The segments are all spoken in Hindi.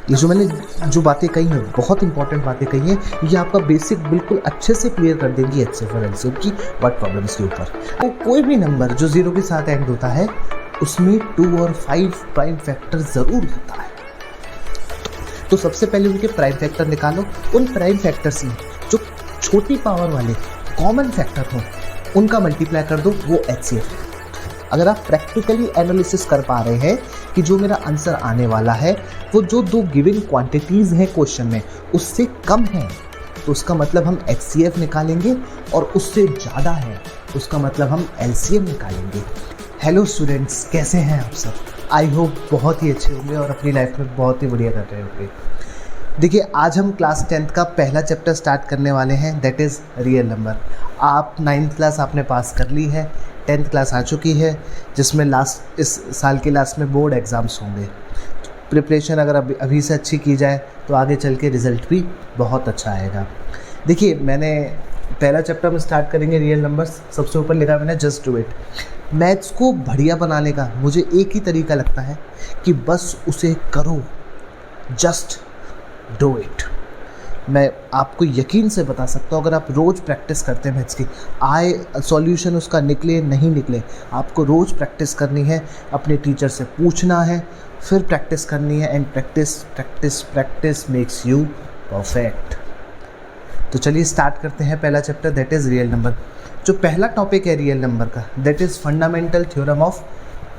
ये जो मैंने जो बातें कही हैं, बहुत इंपॉर्टेंट बातें कही हैं, ये आपका बेसिक बिल्कुल अच्छे से क्लियर कर देंगी HCF और LCM की वर्ड प्रॉब्लम्स के ऊपर। तो कोई भी नंबर जो 0 के साथ एंड होता है उसमें 2 और 5 प्राइम फैक्टर ज़रूर होता है। तो सबसे पहले उनके प्राइम फैक्टर निकालो। उन प्राइम फैक्टर्स में जो छोटी पावर वाले कॉमन फैक्टर हों उनका मल्टीप्लाई कर दो, वो HCF है। अगर आप प्रैक्टिकली एनालिसिस कर पा रहे हैं कि जो मेरा आंसर आने वाला है वो जो दो गिवन क्वांटिटीज़ हैं क्वेश्चन में उससे कम है, तो उसका मतलब हम HCF निकालेंगे, और उससे ज़्यादा है उसका मतलब हम LCM निकालेंगे। हेलो स्टूडेंट्स, कैसे हैं आप सब? आई होप बहुत ही अच्छे होंगे और अपनी लाइफ में बहुत ही बढ़िया कर रहे होंगे। देखिए, आज हम क्लास 10th का पहला चैप्टर स्टार्ट करने वाले हैं, दैट इज़ रियल नंबर। आप 9th क्लास आपने पास कर ली है, 10th क्लास आ चुकी है, जिसमें इस साल के लास्ट में बोर्ड एग्ज़ाम्स होंगे। प्रिपरेशन अगर अभी से अच्छी की जाए तो आगे चल के रिज़ल्ट भी बहुत अच्छा आएगा। देखिए, मैंने पहला चैप्टर में स्टार्ट करेंगे रियल नंबर्स। सबसे ऊपर लिखा मैंने जस्ट डू इट। मैथ्स को बढ़िया बनाने का मुझे एक ही तरीका लगता है कि बस उसे करो, जस्ट डू इट। मैं आपको यकीन से बता सकता हूँ, अगर आप रोज़ प्रैक्टिस करते हैं मैथ्स की, आए सॉल्यूशन उसका निकले नहीं निकले, आपको रोज़ प्रैक्टिस करनी है, अपने टीचर से पूछना है, फिर प्रैक्टिस करनी है, and practice practice practice makes you perfect. तो चलिए स्टार्ट करते हैं पहला chapter, that is real number. जो पहला टॉपिक है रियल नंबर का, that is fundamental theorem of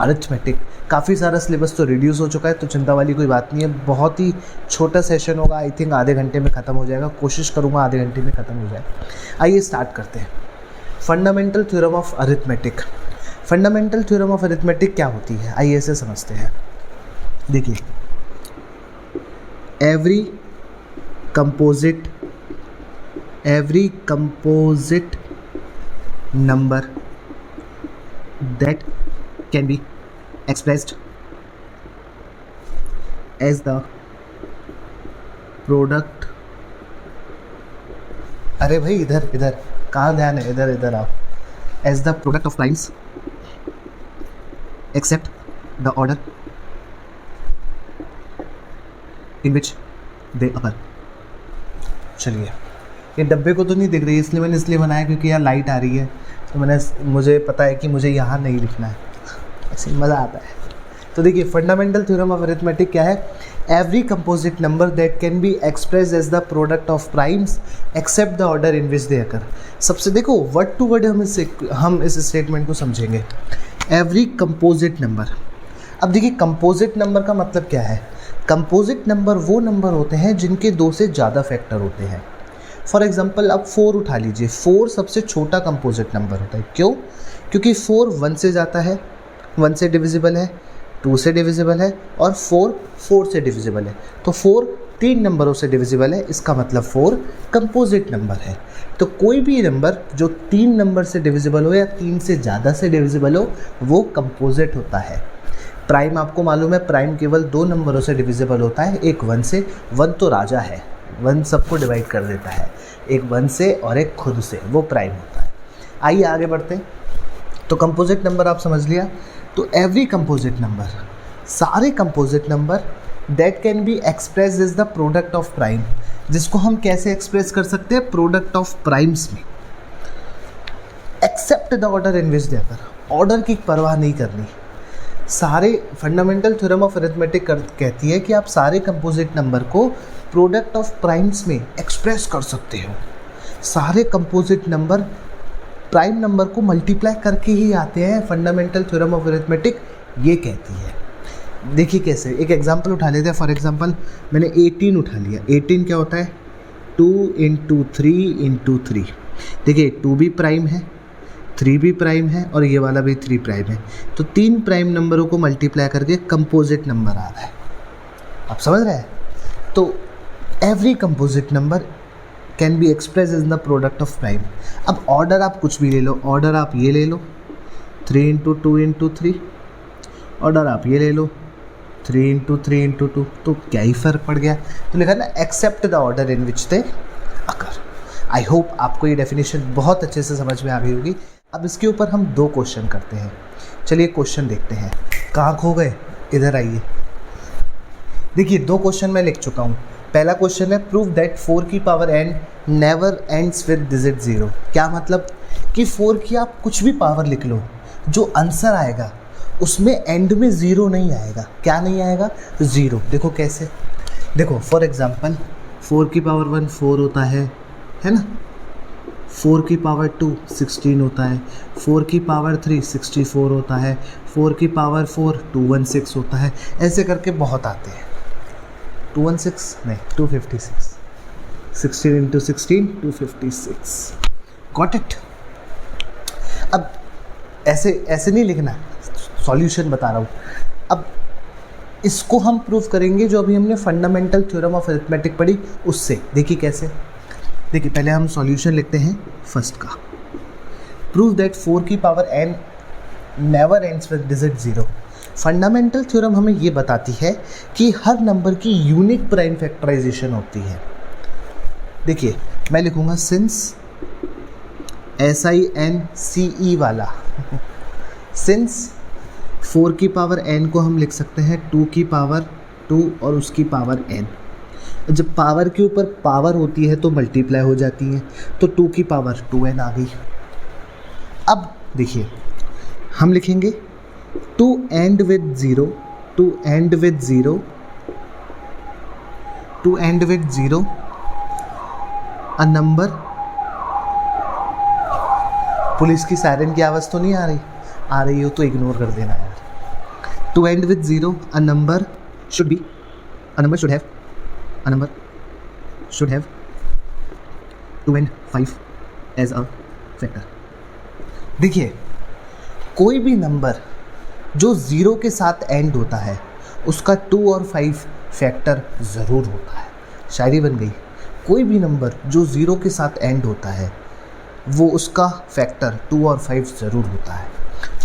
arithmetic. काफ़ी सारा सिलेबस तो रिड्यूस हो चुका है, तो चिंता वाली कोई बात नहीं है। बहुत ही छोटा सेशन होगा, आई थिंक आधे घंटे में ख़त्म हो जाएगा। कोशिश करूँगा आधे घंटे में ख़त्म हो जाए। आइए स्टार्ट करते हैं। Fundamental theorem of arithmetic. Fundamental theorem of arithmetic क्या होती है, आइए इसे समझते हैं। देखिए, every composite number that can be expressed as the product, अरे भाई इधर कहाँ ध्यान है, इधर आओ, as the product of primes except the order in which they occur। चलिए, ये डब्बे को तो नहीं दिख रही, इसलिए मैंने इसलिए बनाया क्योंकि यहाँ लाइट आ रही है, तो मुझे पता है कि मुझे यहाँ नहीं लिखना है, ऐसे मज़ा आता है। तो देखिए, फंडामेंटल थ्योरम ऑफ अरिथमेटिक क्या है? Every composite number that can be express as the product of primes except the order in which they occur. सबसे देखो, वर्ड टू वर्ड हम इस स्टेटमेंट को समझेंगे। Every composite number. अब देखिए, कंपोजिट नंबर का मतलब क्या है? कंपोजिट नंबर वो नंबर होते हैं जिनके 2 से ज़्यादा फैक्टर होते हैं। फॉर एग्जाम्पल, आप 4 उठा लीजिए। 4 सबसे छोटा कंपोजिट नंबर होता है। क्यों? क्योंकि 4 1 से जाता है, 1 से डिविजिबल है, 2 से डिविजिबल है, और 4 से डिविजिबल है। तो 4 3 नंबरों से डिविजिबल है, इसका मतलब 4 कंपोजिट नंबर है। तो कोई भी नंबर जो 3 नंबर से डिविजिबल हो या 3 से ज़्यादा से डिविजिबल हो, वो कंपोजिट होता है। प्राइम आपको मालूम है, प्राइम केवल 2 नंबरों से डिविजिबल होता है, एक 1 से। 1 तो राजा है, 1 सबको डिवाइड कर देता है, एक 1 से और एक खुद से, वो प्राइम होता है। आइए आगे बढ़ते हैं। तो कंपोजिट नंबर आप समझ लिया। तो एवरी कंपोजिट नंबर, सारे composite number that can be express is the product of prime, जिसको हम कैसे एक्सप्रेस कर सकते हैं? प्रोडक्ट ऑफ प्राइम्स में, except the order in which they occur. Order की परवाह नहीं करनी। सारे फंडामेंटल थ्योरम ऑफ अरिथमेटिक कहती है कि आप सारे कंपोजिट नंबर को प्रोडक्ट ऑफ प्राइम्स में एक्सप्रेस कर सकते हो। सारे कंपोजिट नंबर प्राइम नंबर को मल्टीप्लाई करके ही आते हैं, फंडामेंटल थ्योरम ऑफ अरिथमेटिक ये कहती है। देखिए कैसे, एक एग्जांपल उठा लेते हैं। फॉर एग्जांपल, मैंने 18 उठा लिया। 18 क्या होता है? 2 × 3 × 3। देखिए, 2 भी प्राइम है, 3 भी प्राइम है, और ये वाला भी 3 प्राइम है। तो 3 प्राइम नंबरों को मल्टीप्लाई करके कंपोजिट नंबर आ रहा है। आप समझ रहे हैं? तो every composite number can be express in the product of prime. अब ऑर्डर आप कुछ भी ले लो, ऑर्डर आप ये ले लो 3 × 2 × 3, ऑर्डर आप ये ले लो 3 × 3 × 2, तो क्या ही फ़र्क पड़ गया? तो लिखा ना, except the order in which they occur. I hope आपको ये डेफिनेशन बहुत अच्छे से समझ में आ गई होगी। अब इसके ऊपर हम 2 क्वेश्चन करते हैं। चलिए क्वेश्चन देखते हैं। कहाँ खो गए? इधर आइए। देखिए 2 क्वेश्चन मैं लिख चुका हूँ। पहला क्वेश्चन है प्रूव दैट 4 की power n never ends with digit 0। क्या मतलब कि 4 की आप कुछ भी पावर लिख लो, जो आंसर आएगा उसमें एंड में 0 नहीं आएगा। क्या नहीं आएगा? 0। देखो कैसे, देखो फॉर एग्जांपल 4 की पावर 1 4 होता है ना, 4 की पावर 2 16 होता है, 4 की पावर 3 64 होता है, 4 की पावर 4 216 होता है। ऐसे करके बहुत आते हैं। 216 नहीं 256, 16 इंटू 16 256। Got it. अब ऐसे नहीं लिखना, सॉल्यूशन बता रहा हूँ। अब इसको हम प्रूव करेंगे जो अभी हमने फंडामेंटल थ्योरम ऑफ अरिथमेटिक पढ़ी उससे। देखिए कैसे, देखिए पहले हम सॉल्यूशन लिखते हैं फर्स्ट का। प्रूव दैट 4 की power n never ends with digit 0। Fundamental theorem हमें ये बताती है कि हर नंबर की यूनिक प्राइम फैक्टराइजेशन होती है। देखिए मैं लिखूंगा सिंस SINCE वाला सिंस 4 की पावर n को हम लिख सकते हैं 2 की पावर 2 और उसकी पावर n। जब पावर के ऊपर पावर होती है तो मल्टीप्लाई हो जाती है, तो 2 की पावर 2n आ गई। अब देखिए हम लिखेंगे to end with 0, to end with 0, to end with 0 a number. Police की सायरन की आवाज़ तो नहीं आ रही हो तो इग्नोर कर देना यार। To end with 0 a number should be, a number should have, a number should have 2 and 5 as a factor। देखिए कोई भी नंबर जो 0 के साथ एंड होता है उसका 2 और 5 फैक्टर ज़रूर होता है। शायरी बन गई। कोई भी नंबर जो 0 के साथ एंड होता है वो उसका फैक्टर 2 और 5 ज़रूर होता है।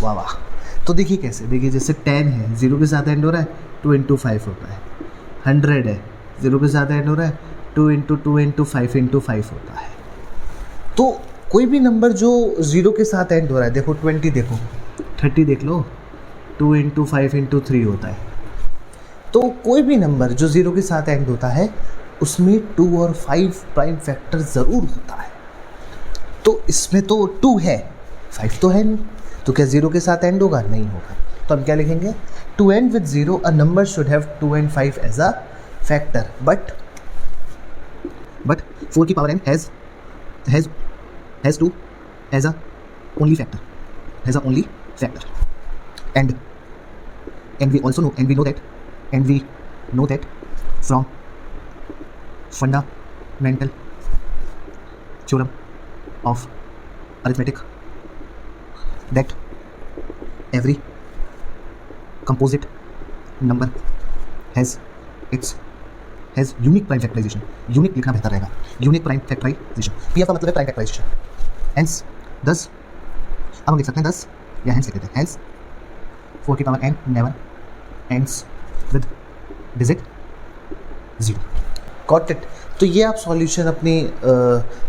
वाह वाह। तो देखिए कैसे, देखिए जैसे 10 है 0 के साथ एंड हो रहा है 2 इंटू 5 होता है। 100 है 0 के साथ एंड हो रहा है 2 इंटू 2 इंटू 5 इंटू 5 होता है। तो कोई भी नंबर जो 0 के साथ एंड हो रहा है, देखो 20 देखो, 30 देख लो, 2 इंटू 5 इंटू 3 होता है। तो कोई भी नंबर जो 0 के साथ एंड होता है उसमें 2 और 5 प्राइम फैक्टर ज़रूर होता है। तो इसमें तो 2 है, 5 तो है नहीं, तो क्या 0 के साथ एंड होगा? नहीं होगा। तो हम क्या लिखेंगे? To end with 0 a number should have 2 and 5 as a factor, but 4 की power n has 2 as a only factor, and we also know, and we know that from fundamental theorem of arithmetic that every composite number has unique prime factorization. Unique लिखना बेहतर रहेगा। यूनिक प्राइम फैक्टराइजेशन, पीएफ का मतलब है प्राइम फैक्टराइजेशन। हेंस 10, अब हम लिख सकते हैं 10 या हेंस लिख देते हैं। हेंस 4 की power n never ends with digit 0। Got it. तो ये आप सॉल्यूशन अपनी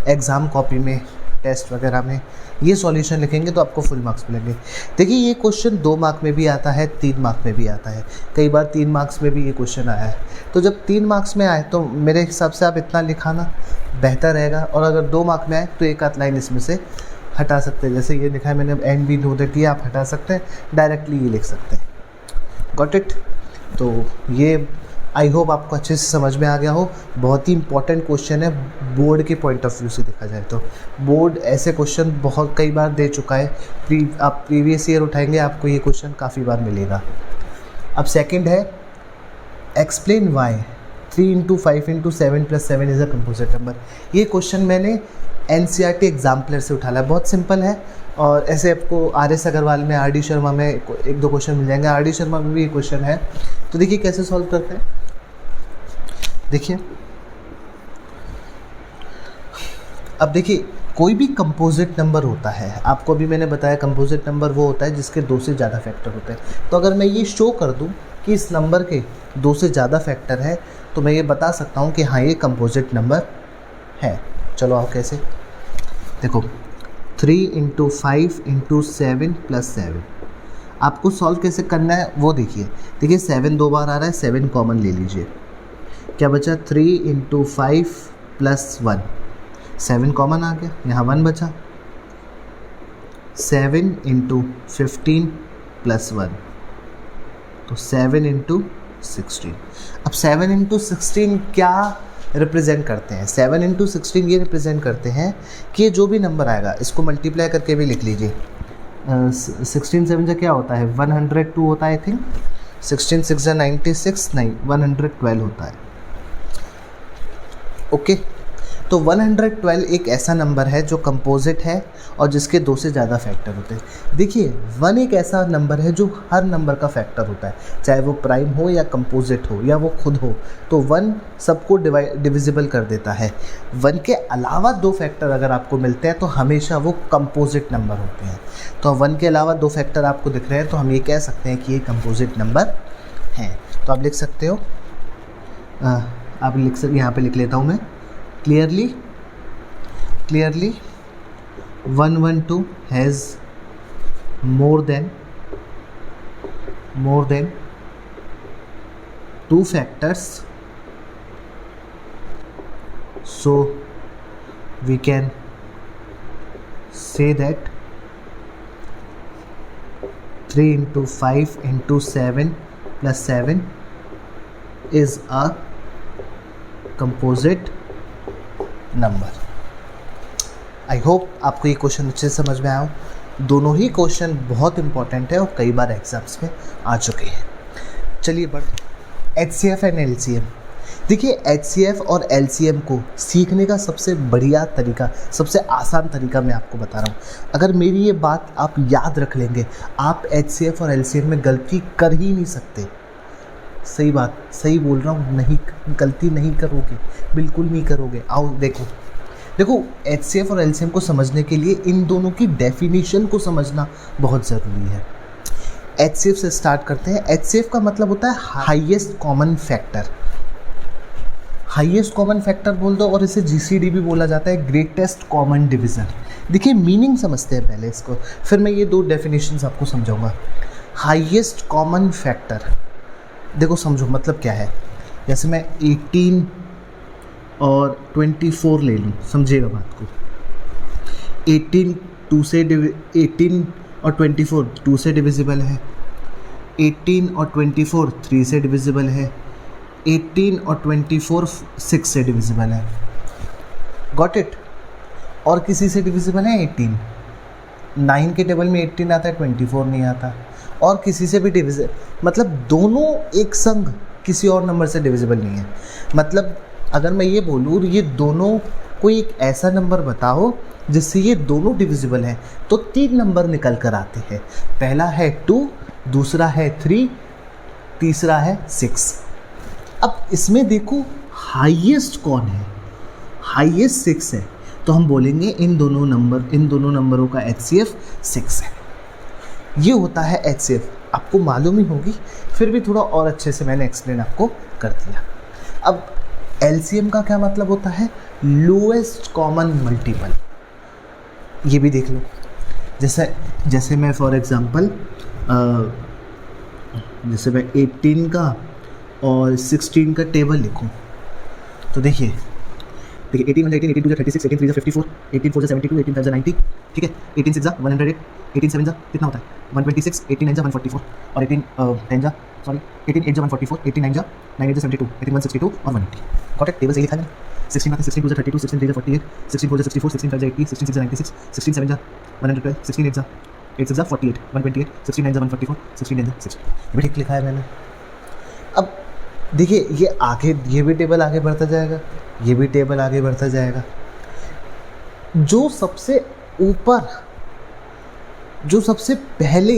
एग्ज़ाम कॉपी में, टेस्ट वगैरह में ये सॉल्यूशन लिखेंगे तो आपको फुल मार्क्स मिलेंगे। देखिए ये क्वेश्चन 2 मार्क में भी आता है, 3 मार्क में भी आता है, कई बार 3 मार्क्स में भी ये क्वेश्चन आया है। तो जब 3 मार्क्स में आए तो मेरे हिसाब से आप इतना लिखाना बेहतर रहेगा, और अगर 2 मार्क में आए तो एक आध लाइन इसमें से हटा सकते हैं। जैसे ये लिखा है मैंने, एंड बी नो दैट, ये आप हटा सकते हैं, डायरेक्टली ये लिख सकते हैं। Got it. तो ये आई होप आपको अच्छे से समझ में आ गया हो। बहुत ही इंपॉर्टेंट क्वेश्चन है बोर्ड के पॉइंट ऑफ व्यू से देखा जाए तो। बोर्ड ऐसे क्वेश्चन बहुत कई बार दे चुका है। आप प्रीवियस ईयर उठाएंगे आपको ये क्वेश्चन काफ़ी बार मिलेगा। अब सेकंड है explain why 3 into 5 into 7 plus 7 is a composite number. ये क्वेश्चन मैंने NCERT एग्जाम्पलर से उठा है, बहुत सिंपल है। और ऐसे आपको RS अग्रवाल में, RD शर्मा में 1-2 क्वेश्चन मिल जाएंगे। RD शर्मा में भी ये क्वेश्चन है। तो देखिए कैसे सॉल्व करते हैं। देखिए अब देखिए कोई भी कंपोजिट नंबर होता है, आपको अभी मैंने बताया कंपोजिट नंबर वो होता है जिसके 2 से ज़्यादा फैक्टर होते हैं। तो अगर मैं ये शो कर दूं कि इस नंबर के 2 से ज़्यादा फैक्टर है तो मैं ये बता सकता हूँ कि हाँ ये कंपोजिट नंबर है। चलो आओ कैसे, देखो 3 इंटू 5 इंटू 7 प्लस 7। आपको सॉल्व कैसे करना है वो देखिए। देखिए 7 2 बार आ रहा है, 7 कॉमन ले लीजिए, क्या बचा 3 × 5 + 1, 7 कॉमन आ गया, यहाँ 1 बचा। 7 × 15 + 1, तो 7 × 16। अब 7 × 16 क्या रिप्रेजेंट करते हैं? 7 × 16 ये रिप्रेजेंट करते हैं कि ये जो भी नंबर आएगा इसको मल्टीप्लाई करके भी लिख लीजिए। 16 7 क्या होता है 102 होता है आई थिंक, 16 6 96, नहीं 112 होता है। ओके, तो 112 एक ऐसा नंबर है जो कंपोजिट है और जिसके 2 से ज़्यादा फैक्टर होते हैं। देखिए 1 एक ऐसा नंबर है जो हर नंबर का फैक्टर होता है, चाहे वो प्राइम हो या कंपोजिट हो या वो खुद हो, तो 1 सबको डिविजिबल कर देता है। 1 के अलावा 2 फैक्टर अगर आपको मिलते हैं तो हमेशा वो कंपोजिट नंबर होते हैं। तो 1 के अलावा 2 फैक्टर आपको दिख रहे हैं तो हम ये कह सकते हैं कि ये कंपोजिट नंबर हैं। तो आप लिख सकते हो, आप लिख सकते, यहाँ पे लिख लेता हूँ मैं clearly 112 has more than 2 factors, so we can say that 3 × 5 × 7 + 7 is a composite number. I hope आपको ये क्वेश्चन अच्छे से समझ में आया हो। दोनों ही क्वेश्चन बहुत इंपॉर्टेंट है और कई बार एग्जाम्स में आ चुके हैं। चलिए बढ़ HCF एंड LCM। देखिए HCF और LCM को सीखने का सबसे बढ़िया तरीका, सबसे आसान तरीका मैं आपको बता रहा हूँ। अगर मेरी ये बात आप याद रख लेंगे, आप HCF और LCM में गलती कर ही नहीं सकते। सही बात, सही बोल रहा हूँ, नहीं गलती नहीं करोगे, बिल्कुल नहीं करोगे। आओ देखो HCF और LCM को समझने के लिए इन दोनों की डेफिनेशन को समझना बहुत ज़रूरी है। HCF से स्टार्ट करते हैं। HCF का मतलब होता है highest common factor. Highest common factor बोल दो और इसे GCD भी बोला जाता है, ग्रेटेस्ट कॉमन डिवीज़न। देखिए मीनिंग समझते हैं पहले इसको, फिर मैं ये 2 डेफिनेशंस आपको समझाऊंगा। हाईएस्ट कॉमन फैक्टर देखो समझो मतलब क्या है। जैसे मैं 18 और 24 ले लूँ, समझिएगा बात को। 18 और 24 2 से डिविजिबल है, 18 और 24 3 से डिविजिबल है, 18 और 24 6 से डिविजिबल है। Got it? और किसी से डिविजिबल है 18, 9 के टेबल में 18 आता है, 24 नहीं आता। और किसी से भी डिविजिबल, मतलब दोनों एक संग किसी और नंबर से डिविजिबल नहीं है। मतलब अगर मैं ये बोलूँ ये दोनों कोई एक ऐसा नंबर बताओ जिससे ये दोनों डिविजिबल हैं, तो 3 नंबर निकल कर आते हैं। पहला है 2, दूसरा है 3, तीसरा है 6। अब इसमें देखो हाईएस्ट कौन है? हाईएस्ट 6 है, तो हम बोलेंगे इन दोनों नंबरों का HCF 6 है। ये होता है HCF। आपको मालूम ही होगी, फिर भी थोड़ा और अच्छे से मैंने एक्सप्लेन आपको कर दिया। अब LCM का क्या मतलब होता है? Lowest common multiple. ये भी देख लो, जैसे मैं फॉर एग्जांपल जैसे मैं 18 का और 16 का टेबल लिखूं, तो देखिए 18 1 18, 18 2 36, 18 3 54, 18 4 72, 18 5 90, ठीक है। 18 6 108, 18 7 कितना होता है 126, 18 9 144 और 18 10 सॉरी 18 8 144, 18 9 9 8 72, 18 162 और 180। Got it? टेबल सही लिखा है। 16 16 2 32, 16 3 48, 16 4 64, 16 5 80, 16 6 96, 16 7 112, 16 8 8 6 48, 128, 16 9 144, 16 9 60। ये भी ठीक लिखा है मैंने। अब देखिए ये आगे, ये भी टेबल आगे बढ़ता जाएगा, ये भी टेबल आगे बढ़ता जाएगा। जो सबसे ऊपर, जो सबसे पहले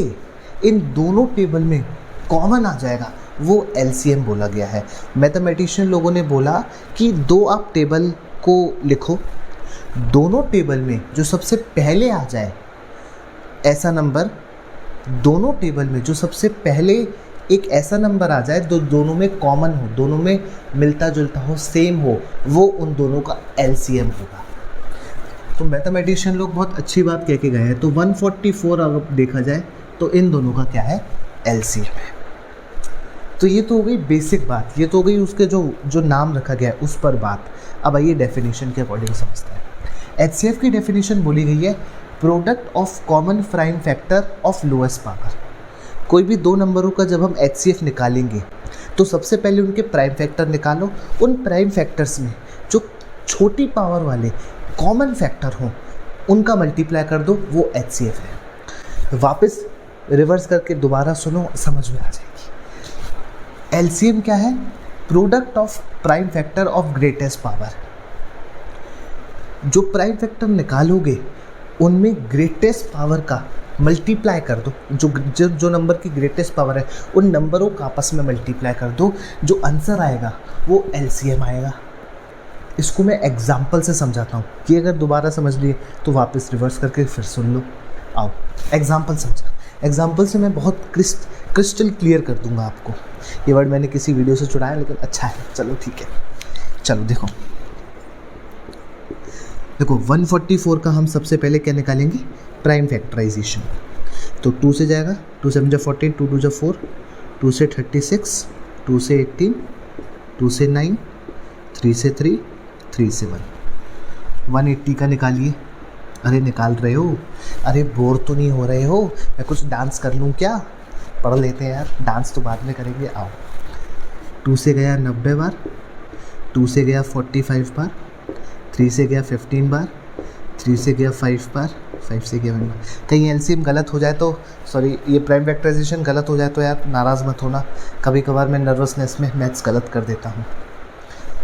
इन दोनों टेबल में कॉमन आ जाएगा वो LCM बोला गया है। मैथमेटिशियन लोगों ने बोला कि 2 आप टेबल को लिखो, दोनों टेबल में जो सबसे पहले आ जाए ऐसा नंबर, दोनों टेबल में जो सबसे पहले एक ऐसा नंबर आ जाए जो दोनों में कॉमन हो, दोनों में मिलता जुलता हो, सेम हो, वो उन दोनों का LCM होगा। तो मैथमेटिशियन लोग बहुत अच्छी बात कह के गए हैं। तो 144 अगर देखा जाए तो इन दोनों का क्या है, एलसीएम है। तो ये तो हो गई बेसिक बात, ये तो हो गई उसके जो नाम रखा गया है उस पर बात। अब आइए डेफिनेशन के अकॉर्डिंग समझते हैं। एचसीएफ की डेफिनेशन बोली गई है, product of common prime factor of lowest power. कोई भी दो नंबरों का जब हम एचसीएफ निकालेंगे तो सबसे पहले उनके प्राइम फैक्टर निकालो, उन प्राइम फैक्टर्स में जो छोटी पावर वाले कॉमन फैक्टर हों उनका मल्टीप्लाई कर दो, वो एचसीएफ है। वापस रिवर्स करके दोबारा सुनो, समझ में आ जाएगी। एलसीएम क्या है, product of prime factor of greatest power. जो प्राइम फैक्टर निकालोगे उनमें ग्रेटेस्ट पावर का मल्टीप्लाई कर दो, जो नंबर की ग्रेटेस्ट पावर है उन नंबरों का आपस में मल्टीप्लाई कर दो, जो आंसर आएगा वो एलसीएम आएगा। इसको मैं एग्जाम्पल से समझाता हूँ कि अगर दोबारा समझ लिए तो वापस रिवर्स करके फिर सुन लो। आओ एग्जाम्पल समझा, एग्जाम्पल से मैं बहुत क्रिस्टल क्लियर कर दूंगा आपको। ये वर्ड मैंने किसी वीडियो से चुराया लेकिन अच्छा है, चलो ठीक है। चलो देखो 144 का हम सबसे पहले क्या निकालेंगे, प्राइम फैक्टराइजेशन। तो 2 से जाएगा, 2 से 14, 2 2 4, 2 से 36, 2 से 18, 2 से 9, 3 से 3, 3 से 1। 180 का निकालिए। अरे निकाल रहे हो, अरे बोर तो नहीं हो रहे हो, मैं कुछ डांस कर लूँ क्या? पढ़ लेते हैं यार, डांस तो बाद में करेंगे। आओ 2 से गया 90 बार, 2 से गया 45 बार, 3 से गया 15 बार, 3 से गया 5 बार, 5 से गया 1 बार। कहीं एलसीएम गलत हो जाए तो सॉरी, ये प्राइम फैक्टराइजेशन गलत हो जाए तो यार नाराज़ मत होना। कभी कभार मैं नर्वसनेस में मैथ्स गलत कर देता हूँ,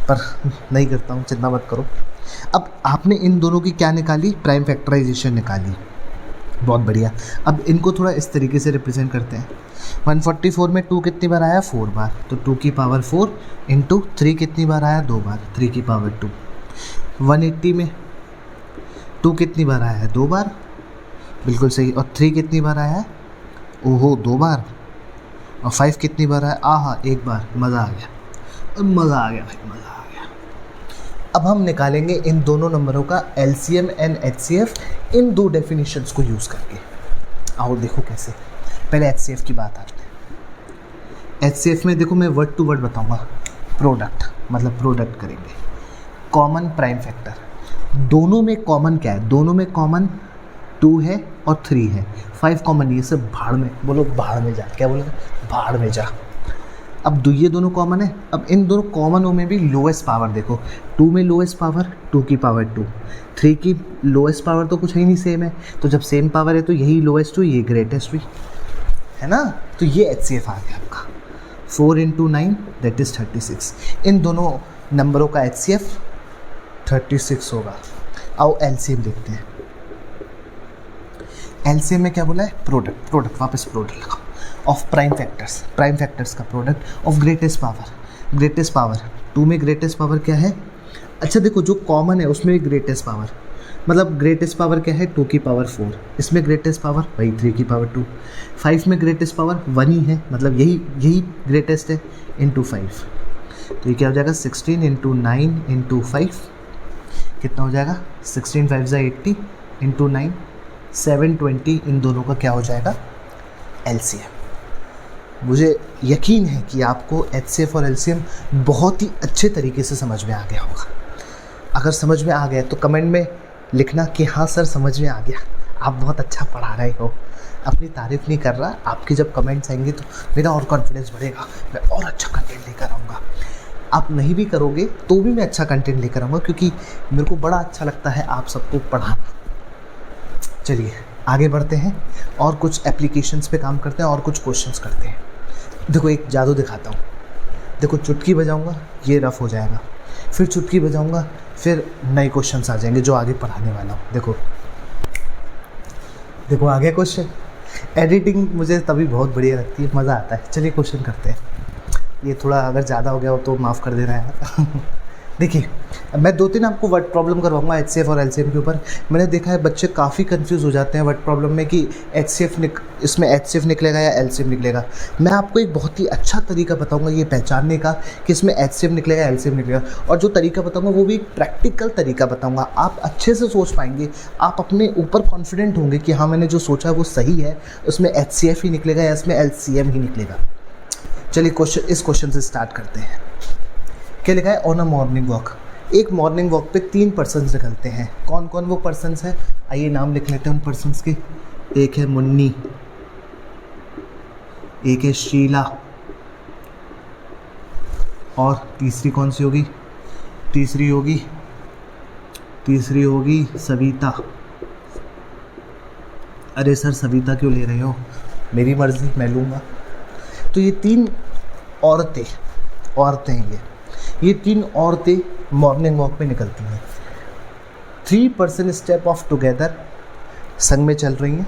पर नहीं करता हूँ, चिंता मत करो। अब आपने इन दोनों की क्या निकाली, प्राइम फैक्टराइजेशन निकाली, बहुत बढ़िया। अब इनको थोड़ा इस तरीके से रिप्रेजेंट करते हैं। 144 में 2 कितनी बार आया, 4 बार, तो 2 की पावर 4 इंटू 3 कितनी बार आया, 2 बार, 3 की पावर 2। 180 में 2 कितनी बार आया है, 2 बार, बिल्कुल सही। और 3 कितनी बार आया है, ओहो 2 बार। और 5 कितनी बार आया, आहा 1 बार। मज़ा आ गया, मज़ा आ गया भाई, मज़ा आ गया। अब हम निकालेंगे इन दोनों नंबरों का एलसीएम एंड एचसीएफ इन दो डेफिनेशंस को यूज़ करके। आओ देखो कैसे। पहले एचसीएफ की बात आते हैं। एचसीएफ में देखो मैं वर्ड टू वर्ड बताऊंगा। प्रोडक्ट मतलब प्रोडक्ट करेंगे, कॉमन प्राइम फैक्टर। दोनों में कॉमन क्या है, दोनों में कॉमन 2 है और 3 है, 5 कॉमन। ये सब भाड़ में, बोलो भाड़ में जा, क्या बोलोगे, भाड़ में जा। अब ये दोनों कॉमन है। अब इन दोनों कॉमनों में भी लोएस्ट पावर देखो, 2 में लोएस्ट पावर 2 की पावर 2, 3 की लोएस्ट पावर तो कुछ है ही नहीं, सेम है। तो जब सेम पावर है तो यही लोएस्ट हुई, ये ग्रेटेस्ट हुई, है ना। तो ये एचसीएफ आ गया आपका। 4 × 9 दैट इज़ 36। इन दोनों नंबरों का एचसीएफ 36 होगा। आओ एलसीएम देखते हैं। एलसीएम में क्या बोला है, प्रोडक्ट, प्रोडक्ट वापस प्रोडक्ट लगाओ of prime factors, prime factors का product of greatest power. Greatest power 2 में ग्रेटेस्ट पावर क्या है, अच्छा देखो जो कॉमन है उसमें भी ग्रेटेस्ट पावर, मतलब ग्रेटेस्ट पावर क्या है 2 की पावर 4, इसमें ग्रेटेस्ट पावर वही 3 की पावर 2। 5 में ग्रेटेस्ट पावर 1 ही है, मतलब यही ग्रेटेस्ट है, इंटू 5। तो ये क्या हो जाएगा 16 × 9 × 5 कितना हो जाएगा, 16 5 = 80 × 9 720। इन दोनों का क्या हो जाएगा, एलसीएम। मुझे यकीन है कि आपको एचसीएफ और एलसीएम बहुत ही अच्छे तरीके से समझ में आ गया होगा। अगर समझ में आ गया तो कमेंट में लिखना कि हाँ सर समझ में आ गया, आप बहुत अच्छा पढ़ा रहे हो। अपनी तारीफ़ नहीं कर रहा, आपके जब कमेंट्स आएंगे तो मेरा और कॉन्फिडेंस बढ़ेगा, मैं और अच्छा कंटेंट लेकर आऊँगा। आप नहीं भी करोगे तो भी मैं अच्छा कंटेंट लेकर आऊँगा, क्योंकि मेरे को बड़ा अच्छा लगता है आप सबको पढ़ाना। चलिए आगे बढ़ते हैं और कुछ एप्लीकेशंस पे काम करते हैं और कुछ क्वेश्चंस करते हैं। देखो एक जादू दिखाता हूँ। देखो चुटकी बजाऊँगा ये रफ हो जाएगा, फिर चुटकी बजाऊँगा फिर नए क्वेश्चंस आ जाएंगे जो आगे पढ़ाने वाला हूँ। देखो आगे क्वेश्चन। एडिटिंग मुझे तभी बहुत बढ़िया लगती है, मज़ा आता है। चलिए क्वेश्चन करते हैं। ये थोड़ा अगर ज़्यादा हो गया हो तो माफ़ कर देना यार। देखिए, मैं 2-3 आपको वर्ड प्रॉब्लम करवाऊंगा एचसीएफ और एलसीएम के ऊपर। मैंने देखा है बच्चे काफ़ी कंफ्यूज हो जाते हैं वर्ड प्रॉब्लम में कि इसमें एचसीएफ निकलेगा या एलसीएम निकलेगा। मैं आपको एक बहुत ही अच्छा तरीका बताऊंगा ये पहचानने का कि इसमें एचसीएफ निकलेगा एलसीएम निकलेगा, और जो तरीका बताऊंगा वो भी एक प्रैक्टिकल तरीका बताऊंगा। आप अच्छे से सोच पाएंगे, आप अपने ऊपर कॉन्फिडेंट होंगे कि हाँ मैंने जो सोचा है वो सही है, उसमें एचसीएफ ही निकलेगा या इसमें एलसीएम ही निकलेगा। चलिए इस क्वेश्चन से स्टार्ट करते हैं। क्या लिखा है? On a morning walk. एक मॉर्निंग वॉक पे 3 पर्सन्स निकलते हैं। कौन कौन वो पर्सन्स हैं? आइए नाम लिख लेते हैं उन पर्सन्स के। एक है मुन्नी, एक है शीला, और तीसरी कौन सी होगी? तीसरी होगी सविता। अरे सर सविता क्यों ले रहे हो? मेरी मर्जी, मैं लूँगा। तो ये 3 औरतें हैं ये 3 औरतें मॉर्निंग वॉक पे निकलती हैं। 3 पर्सन स्टेप ऑफ टुगेदर, संग में चल रही हैं।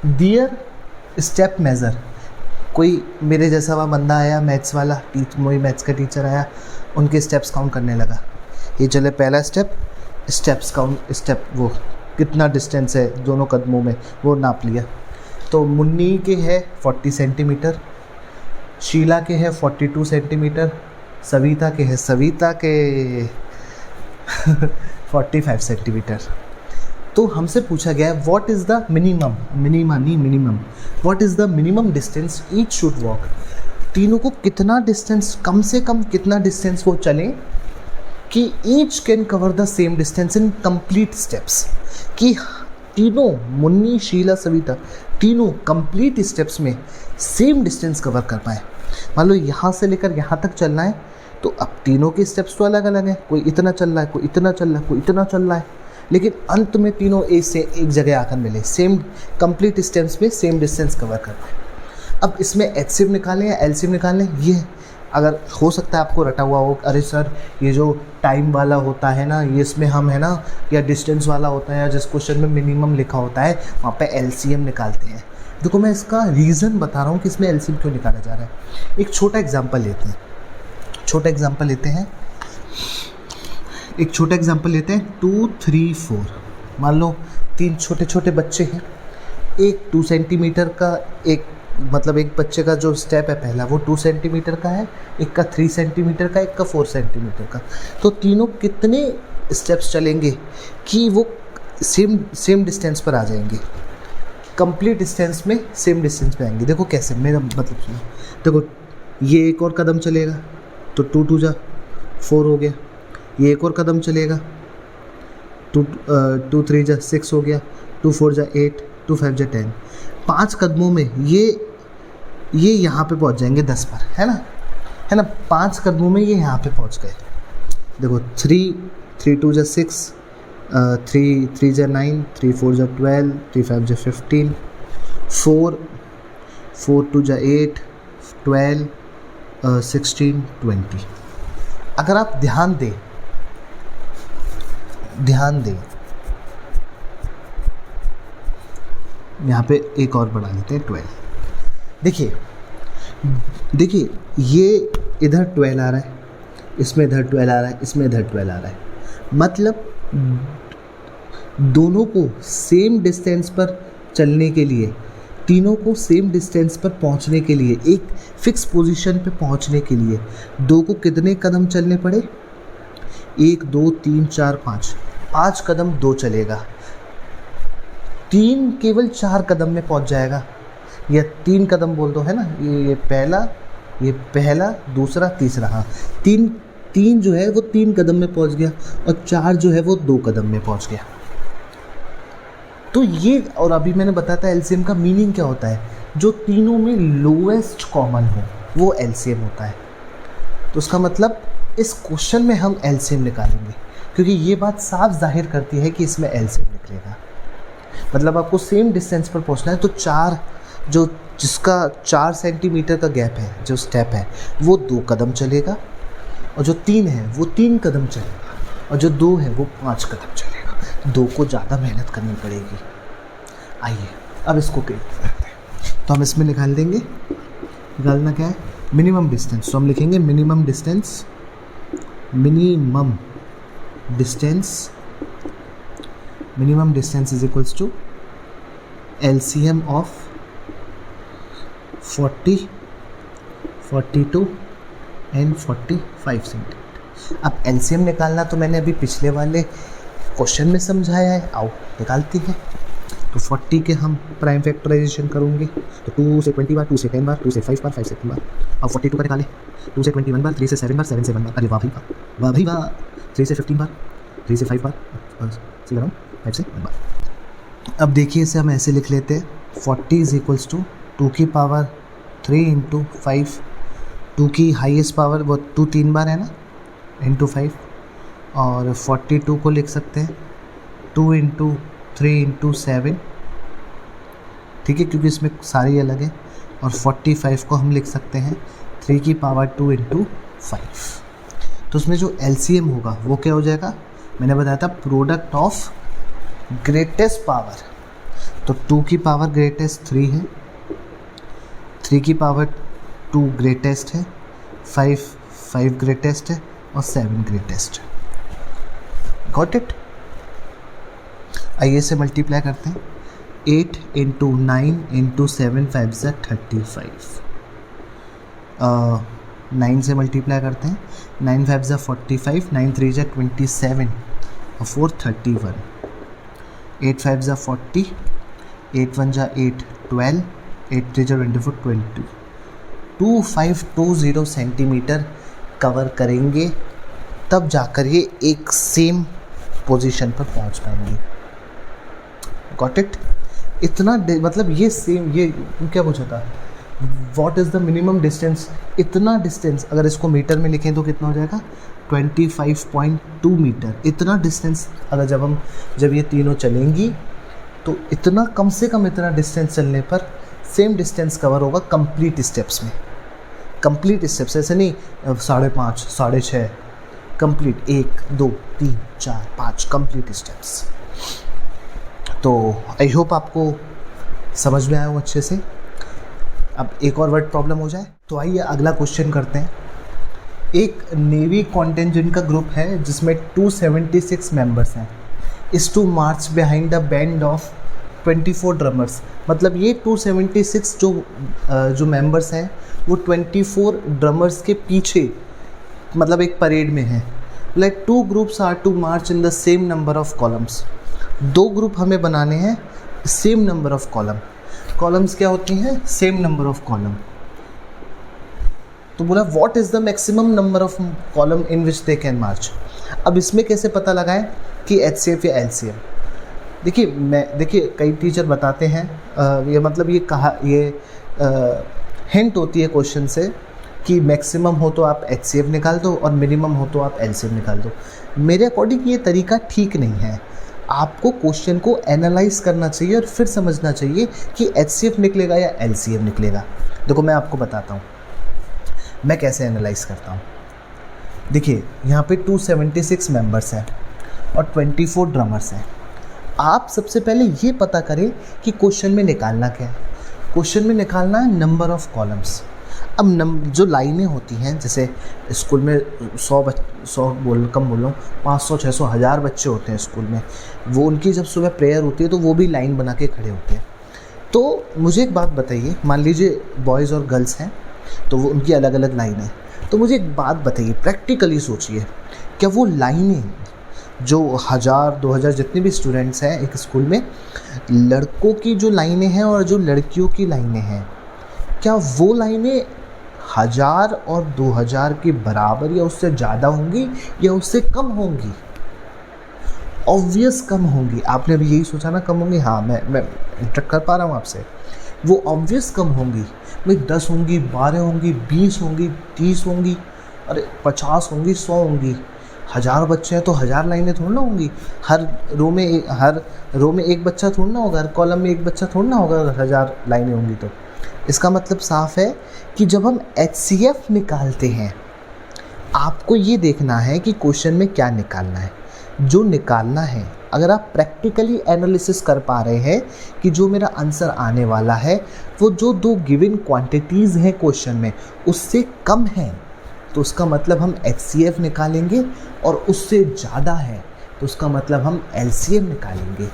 दियर स्टेप मेज़र, कोई मेरे जैसा वह बंदा आया मैथ्स वाला, वही मैथ्स का टीचर आया, उनके स्टेप्स काउंट करने लगा। ये चले पहला स्टेप्स काउंट, स्टेप वो कितना डिस्टेंस है दोनों कदमों में वो नाप लिया। तो मुन्नी के है 40 सेंटीमीटर, शीला के है 42 सेंटीमीटर, सविता के 45 सेंटीमीटर। तो हमसे पूछा गया है what is the minimum what is the minimum distance each should walk. तीनों को कितना डिस्टेंस, कम से कम कितना डिस्टेंस वो चलें कि each can cover the same distance in complete steps, कि तीनों मुन्नी शीला सविता तीनों कंप्लीट स्टेप्स में सेम डिस्टेंस कवर कर पाए। मान लो यहाँ से लेकर यहाँ तक चलना है, तो अब तीनों के स्टेप्स तो अलग अलग हैं, कोई इतना चल रहा है, कोई इतना चल रहा है, कोई इतना चल रहा है, लेकिन अंत में तीनों एक जगह आकर मिले, सेम कंप्लीट डिस्टेंस में सेम डिस्टेंस कवर कर पाए। अब इसमें एचसीएफ निकालें या एलसीएम निकालें, ये अगर हो सकता है आपको रटा हुआ हो, अरे सर ये जो टाइम वाला होता है ना, ये इसमें हम है ना, या डिस्टेंस वाला होता है, या जिस क्वेश्चन में मिनिमम लिखा होता है वहाँ पे एलसीएम निकालते हैं। देखो मैं इसका रीज़न बता रहा हूँ कि इसमें एलसीएम क्यों निकाला जा रहा है। एक छोटा एग्जाम्पल लेते हैं, एक छोटा एग्जाम्पल लेते हैं 2, 3, 4। मान लो 3 छोटे छोटे बच्चे हैं, एक 2 सेंटीमीटर का, एक बच्चे का जो स्टेप है पहला वो 2 सेंटीमीटर का है, एक का 3 सेंटीमीटर का, एक का 4 सेंटीमीटर का। तो तीनों कितने स्टेप्स चलेंगे कि वो सेम डिस्टेंस पर आ जाएंगे, कंप्लीट डिस्टेंस में सेम डिस्टेंस पे आएंगे। देखो कैसे, मेरा मतलब सुनो, देखो ये एक और कदम चलेगा तो 2 2 जा 4 हो गया, ये एक और कदम चलेगा 2 3 जा 6 हो गया, 2 4 जा 8, 2 5 जा 10। 5 कदमों में ये यहाँ पे पहुँच जाएंगे 10 पर, है ना। 5 कदमों में ये यहाँ पे पहुँच गए। देखो 3 2 जा 6, 3 3 जा 9, 3 4 जा 12, 3 5 जा 15, 4 2 जा 8, 12, 16, 20। अगर आप ध्यान दें यहाँ पे एक और बढ़ा लेते हैं 12। देखिए ये इधर 12 आ रहा है, इसमें इधर 12 आ रहा है, इसमें इधर 12 आ रहा है। मतलब दोनों को सेम डिस्टेंस पर चलने के लिए, तीनों को सेम डिस्टेंस पर पहुंचने के लिए, एक फिक्स पोजीशन पे पहुंचने के लिए दो को कितने कदम चलने पड़े? 1 2 3 4 5 5 कदम दो चलेगा, 3 केवल 4 कदम में पहुंच जाएगा, या 3 कदम बोल दो, है ना। ये पहला दूसरा तीसरा, हाँ 3 जो है वो 3 कदम में पहुंच गया, और 4 जो है वो 2 कदम में पहुंच गया। तो ये, और अभी मैंने बताया था एलसीएम का मीनिंग क्या होता है, जो तीनों में लोएस्ट कॉमन हो वो एलसीएम होता है। तो उसका मतलब इस क्वेश्चन में हम एलसीएम निकालेंगे, क्योंकि ये बात साफ जाहिर करती है कि इसमें एलसीएम निकलेगा। मतलब आपको सेम डिस्टेंस पर पहुंचना है, तो जिसका 4 सेंटीमीटर का गैप है, जो स्टेप है वो 2 कदम चलेगा, और जो 3 है वो 3 कदम चलेगा, और जो 2 है वो 5 कदम चलेगा। 2 को ज़्यादा मेहनत करनी पड़ेगी। आइए अब इसको करते हैं, तो हम इसमें निकाल देंगे, निकालना क्या है, मिनिमम डिस्टेंस। तो हम लिखेंगे minimum distance minimum distance is equals to LCM of 40, 42 and 45 centimetre. अब LCM निकालना तो मैंने अभी पिछले वाले क्वेश्चन में समझाया है, आओ निकालते हैं। तो 40 के हम प्राइम फैक्टराइजेशन करेंगे, तो 2 से 20 बार, 2 से 10 बार, 2 से 5 बार, 5 से 3 बार। अब 42 का निकालें, 2 से 21 बार, 3 से 7 बार, 7 से 1 बार। अरे वाह भाई वाह, वाह भाई वाह। 3 से 15 बार, 3 से 5 बार, 5 से 1 बार। अब देखिए इसे हम ऐसे लिख लेते हैं, 40 इज इक्वल्स टू 2 की पावर 3 इंटू 5, 2 की हाईएस्ट पावर वो 2 3 बार है ना, इंटू 5, और 42 को लिख सकते हैं 2 इंटू 3 इंटू 7, ठीक है, क्योंकि इसमें सारी अलग है। और 45 को हम लिख सकते हैं 3 की पावर 2 इंटू 5। तो उसमें जो LCM होगा वो क्या हो जाएगा, मैंने बताया था प्रोडक्ट ऑफ ग्रेटेस्ट पावर। तो 2 की पावर ग्रेटेस्ट 3 है, 3 की पावर 2 ग्रेटेस्ट है, 5 ग्रेटेस्ट है और 7 ग्रेटेस्ट है। Got it. आइए से मल्टीप्लाई करते हैं, 8 इंटू 9 इंटू 7 5 ज़ा 35, 9 से मल्टीप्लाई करते हैं, 9 5 ज़ा 45, 9 3 ज़ा 27 और 4 31, 8 5 ज़ा 40, 8 1 ज़ा 8 12, 8 3 ज़ा 24 20, 2520 सेंटीमीटर कवर करेंगे, तब जाकर ये एक सेम पोजीशन पर पहुंच पाएंगे। Got it. इतना मतलब ये सेम, ये क्या पूछा था, what is the minimum distance, इतना डिस्टेंस अगर इसको मीटर में लिखें तो कितना हो जाएगा, 25.2 मीटर। इतना डिस्टेंस अगर जब ये तीनों चलेंगी तो इतना, कम से कम इतना डिस्टेंस चलने पर सेम डिस्टेंस कवर होगा कंप्लीट स्टेप्स में। कंप्लीट स्टेप्स ऐसे नहीं 5.5 6.5, कंप्लीट 1 2 3 4 5 कंप्लीट स्टेप्स। तो आई होप आपको समझ में आया हो अच्छे से। अब एक और वर्ड प्रॉब्लम हो जाए तो आइए अगला क्वेश्चन करते हैं। एक नेवी कॉन्टिंजेंट का ग्रुप है जिसमें 276 मेंबर्स हैं, is to march behind the band of 24 drummers. मतलब ये 276 जो मेंबर्स हैं वो 24 ड्रमर्स के पीछे, मतलब एक परेड में है। Like 2 groups are to march in the same number of columns. 2 group हमें बनाने हैं, सेम नंबर ऑफ कॉलम्स क्या होती हैं, सेम नंबर ऑफ कॉलम। तो बोला what is the maximum number of column in which they can march. अब इसमें कैसे पता लगाएं कि HCF या LCM। देखिए कई टीचर बताते हैं, ये मतलब ये हिंट होती है क्वेश्चन से कि मैक्सिमम हो तो आप HCF निकाल दो और मिनिमम हो तो आप LCM निकाल दो। मेरे अकॉर्डिंग ये तरीका ठीक नहीं है। आपको क्वेश्चन को एनालाइज करना चाहिए और फिर समझना चाहिए कि HCF निकलेगा या LCM निकलेगा। देखो मैं आपको बताता हूँ मैं कैसे एनालाइज करता हूँ। देखिए यहाँ पे 276 मेंबर्स हैं और 24 ड्रमर्स हैं। आप सबसे पहले ये पता करें कि क्वेश्चन में निकालना क्या है। क्वेश्चन में निकालना है नंबर ऑफ़ कॉलम्स। अब जो लाइनें होती हैं, जैसे स्कूल में 100 कम बोल रहा हूँ 500 600 1000 बच्चे होते हैं स्कूल में, वो उनकी जब सुबह प्रेयर होती है तो वो भी लाइन बना के खड़े होते हैं। तो मुझे एक बात बताइए, मान लीजिए बॉयज़ और गर्ल्स हैं तो वो उनकी अलग अलग लाइन है। तो मुझे एक बात बताइए, प्रैक्टिकली सोचिए, क्या वो लाइनें जो 1000 2000 जितने भी स्टूडेंट्स हैं एक स्कूल में, लड़कों की जो लाइनें हैं और जो लड़कियों की लाइनें हैं, क्या वो लाइनें 1000 और 2000 के बराबर या उससे ज़्यादा होंगी या उससे कम होंगी? ऑब्वियस कम होंगी। आपने अभी यही सोचा ना कम होंगी, हाँ मैं इंटरेक्ट कर पा रहा हूँ आपसे। वो ऑब्वियस कम होंगी भाई, 10 होंगी, 12 होंगी, 20 होंगी, 30 होंगी, अरे 50 होंगी, 100 होंगी। 1000 बच्चे हैं तो 1000 लाइनें थोड़ी ना होंगी। हर रो में एक बच्चा थोड़ी ना होगा, हर कॉलम में एक बच्चा थोड़ी ना होगा। अगर 1000 लाइनें होंगी तो इसका मतलब साफ है कि जब हम HCF निकालते हैं, आपको ये देखना है कि क्वेश्चन में क्या निकालना है। जो निकालना है, अगर आप प्रैक्टिकली एनालिसिस कर पा रहे हैं कि जो मेरा आंसर आने वाला है वो जो 2 गिवन क्वांटिटीज़ हैं क्वेश्चन में उससे कम है, तो उसका मतलब हम HCF निकालेंगे, और उससे ज़्यादा है तो उसका मतलब हम LCM निकालेंगे।